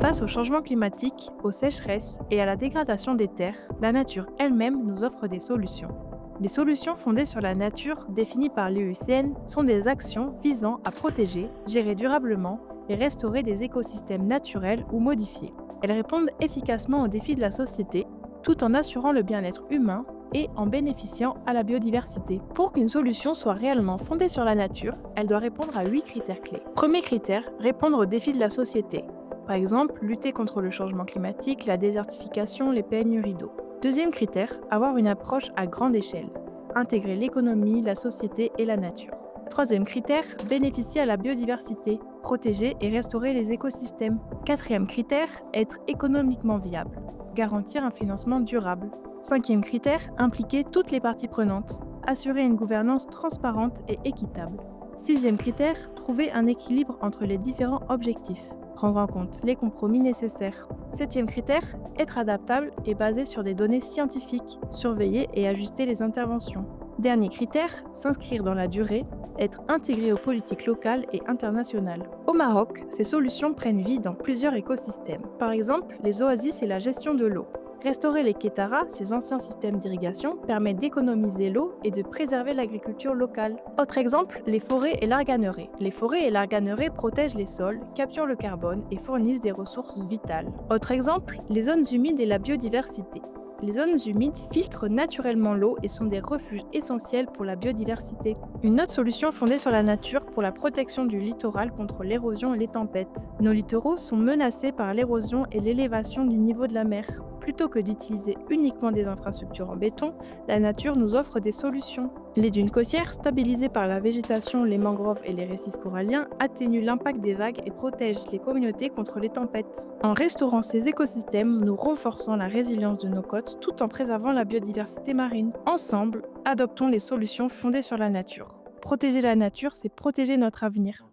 Face au changement climatique, aux sécheresses et à la dégradation des terres, la nature elle-même nous offre des solutions. Les solutions fondées sur la nature, définies par l'IUCN, sont des actions visant à protéger, gérer durablement et restaurer des écosystèmes naturels ou modifiés. Elles répondent efficacement aux défis de la société, tout en assurant le bien-être humain et en bénéficiant à la biodiversité. Pour qu'une solution soit réellement fondée sur la nature, elle doit répondre à 8 critères clés. Premier critère, répondre aux défis de la société. Par exemple, lutter contre le changement climatique, la désertification, les pénuries d'eau. Deuxième critère, avoir une approche à grande échelle. Intégrer l'économie, la société et la nature. Troisième critère, bénéficier à la biodiversité, protéger et restaurer les écosystèmes. Quatrième critère, être économiquement viable, garantir un financement durable. Cinquième critère, impliquer toutes les parties prenantes, assurer une gouvernance transparente et équitable. Sixième critère, trouver un équilibre entre les différents objectifs, prendre en compte les compromis nécessaires. Septième critère, être adaptable et basé sur des données scientifiques, surveiller et ajuster les interventions. Dernier critère, s'inscrire dans la durée, être intégré aux politiques locales et internationales. Au Maroc, ces solutions prennent vie dans plusieurs écosystèmes. Par exemple, les oasis et la gestion de l'eau. Restaurer les kétaras, ces anciens systèmes d'irrigation, permet d'économiser l'eau et de préserver l'agriculture locale. Autre exemple, les forêts et l'arganerie. Les forêts et l'arganerie protègent les sols, capturent le carbone et fournissent des ressources vitales. Autre exemple, les zones humides et la biodiversité. Les zones humides filtrent naturellement l'eau et sont des refuges essentiels pour la biodiversité. Une autre solution fondée sur la nature pour la protection du littoral contre l'érosion et les tempêtes. Nos littoraux sont menacés par l'érosion et l'élévation du niveau de la mer. Plutôt que d'utiliser uniquement des infrastructures en béton, la nature nous offre des solutions. Les dunes côtières, stabilisées par la végétation, les mangroves et les récifs coralliens, atténuent l'impact des vagues et protègent les communautés contre les tempêtes. En restaurant ces écosystèmes, nous renforçons la résilience de nos côtes tout en préservant la biodiversité marine. Ensemble, adoptons les solutions fondées sur la nature. Protéger la nature, c'est protéger notre avenir.